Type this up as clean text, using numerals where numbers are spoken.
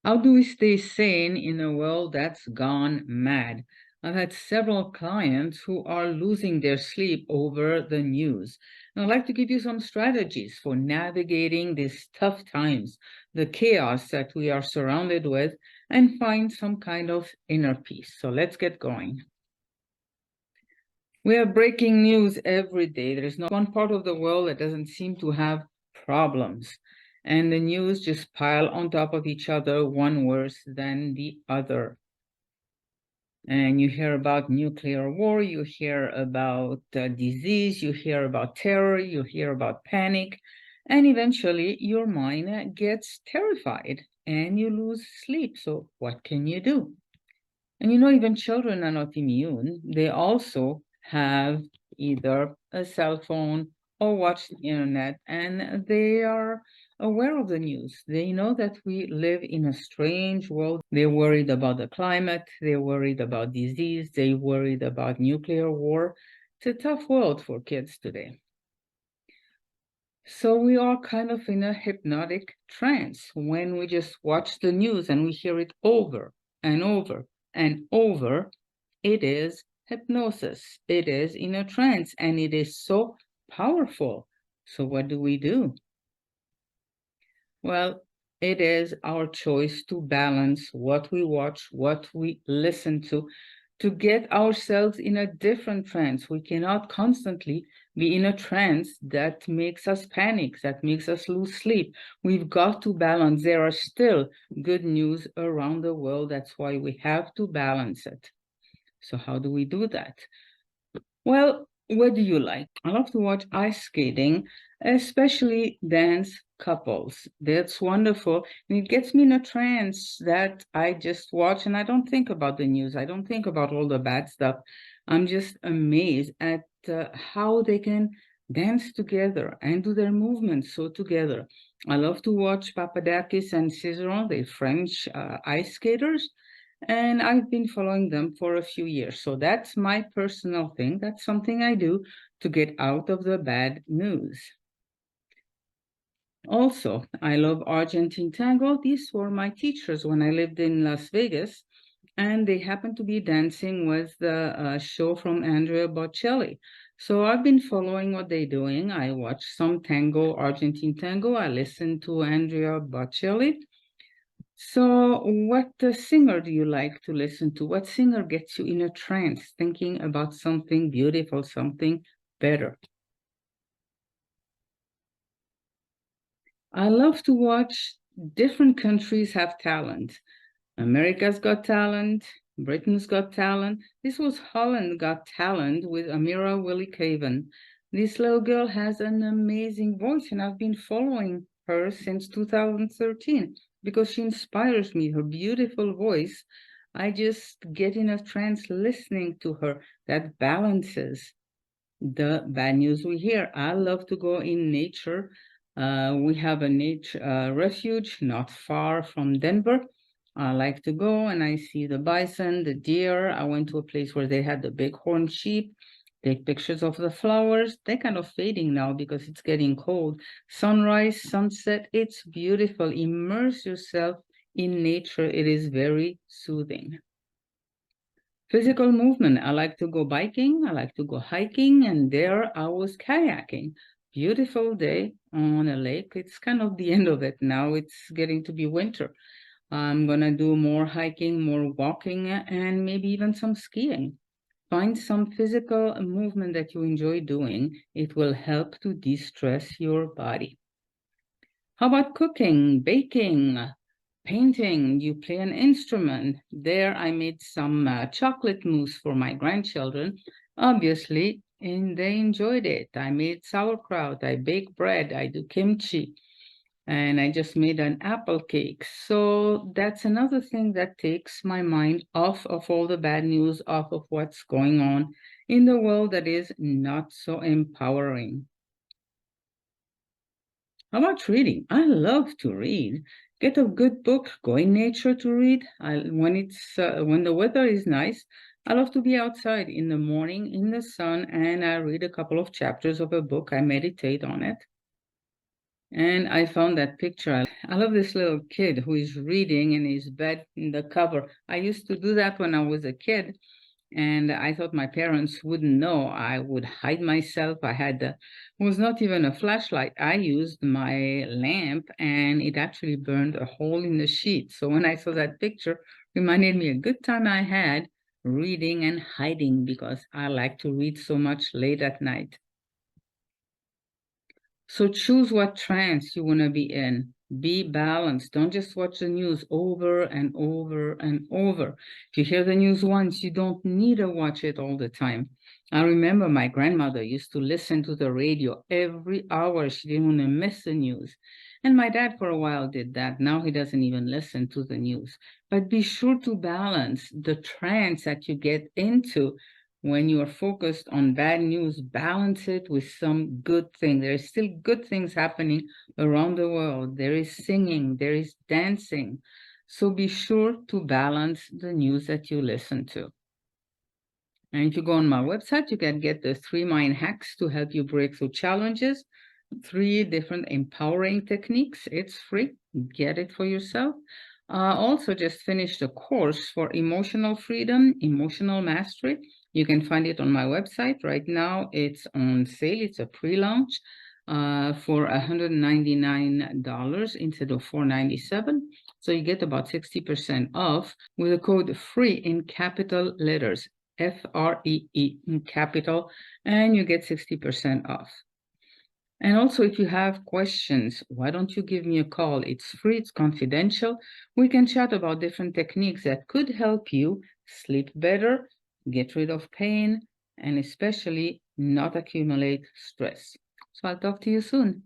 How do we stay sane in a world that's gone mad? I've had several clients who are losing their sleep over the news. And I'd like to give you some strategies for navigating these tough times, the chaos that we are surrounded with, and find some kind of inner peace. So let's get going. We have breaking news every day. There is not one part of the world that doesn't seem to have problems. And the news just pile on top of each other, one worse than the other. And you hear about nuclear war, you hear about disease, you hear about terror, you hear about panic, and eventually your mind gets terrified and you lose sleep. So what can you do? And even children are not immune. They also have either a cell phone or watch the internet, and they are aware of the news. They know that we live in a strange world. They're worried about the climate, they're worried about disease, they're worried about nuclear war. It's a tough world for kids today. So we are kind of in a hypnotic trance when we just watch the news and we hear it over and over and over. It is hypnosis. It is in a trance and it is so powerful. So what do we do? Well, it is our choice to balance what we watch, what we listen to get ourselves in a different trance. We cannot constantly be in a trance that makes us panic, that makes us lose sleep. We've got to balance. There are still good news around the world. That's why we have to balance it. So how do we do that? Well, what do you like? I love to watch ice skating, especially dance couples. That's wonderful. And it gets me in a trance that I just watch and I don't think about the news. I don't think about all the bad stuff. I'm just amazed at how they can dance together and do their movements so together. I love to watch Papadakis and Cizeron, the French ice skaters, and I've been following them for a few years. So that's my personal thing. That's something I do to get out of the bad news. Also, I love Argentine tango. These were my teachers when I lived in Las Vegas, and they happened to be dancing with the show from Andrea Bocelli. So I've been following what they're doing. I watch some tango, Argentine tango. I listen to Andrea Bocelli. So, what singer do you like to listen to? What singer gets you in a trance, thinking about something beautiful, something better? I love to watch different countries have talent. America's Got Talent, Britain's Got Talent. This was Holland Got Talent with Amira Willie Caven. This little girl has an amazing voice, and I've been following her since 2013 because she inspires me. Her beautiful voice, I just get in a trance listening to her. That balances the bad news we hear. I love to go in nature. We have a nature refuge not far from Denver. I like to go and I see the bison, the deer. I went to a place where they had the bighorn sheep, take pictures of the flowers. They're kind of fading now because it's getting cold. Sunrise, sunset, it's beautiful. Immerse yourself in nature. It is very soothing. Physical movement. I like to go biking. I like to go hiking. And there I was kayaking. Beautiful day on a lake. It's kind of the end of it now. It's getting to be winter. I'm going to do more hiking, more walking, and maybe even some skiing. Find some physical movement that you enjoy doing. It will help to de-stress your body. How about cooking, baking, painting? You play an instrument. There I made some chocolate mousse for my grandchildren, obviously, and they enjoyed it. I made sauerkraut, I bake bread, I do kimchi, and I just made an apple cake. So that's another thing that takes my mind off of all the bad news, off of what's going on in the world that is not so empowering. How about reading? I love to read. Get a good book, go in nature to read. When the weather is nice, I love to be outside in the morning in the sun and I read a couple of chapters of a book. I meditate on it. And I found that picture. I love this little kid who is reading in his bed in the cover. I used to do that when I was a kid, and I thought my parents wouldn't know. I would hide myself. It was not even a flashlight. I used my lamp, and it actually burned a hole in the sheet. So when I saw that picture, reminded me a good time I had reading and hiding because I like to read so much late at night. So choose what trance you want to be in. Be balanced. Don't just watch the news over and over and over. If you hear the news once, you don't need to watch it all the time. I remember my grandmother used to listen to the radio every hour. She didn't want to miss the news. And my dad, for a while, did that. Now he doesn't even listen to the news. But be sure to balance the trance that you get into when you are focused on bad news, balance it with some good thing. There is still good things happening around the world. There is singing, there is dancing. So be sure to balance the news that you listen to. And if you go on my website, you can get the 3 mind hacks to help you break through challenges, 3 different empowering techniques. It's free. Get it for yourself. Also, just finished a course for emotional freedom, emotional mastery. You can find it on my website. Right now, it's on sale. It's a pre-launch for $199 instead of $497. So you get about 60% off with a code FREE in capital letters, FREE in capital, and you get 60% off. And also, if you have questions, why don't you give me a call? It's free, it's confidential. We can chat about different techniques that could help you sleep better, get rid of pain, and especially not accumulate stress. So I'll talk to you soon.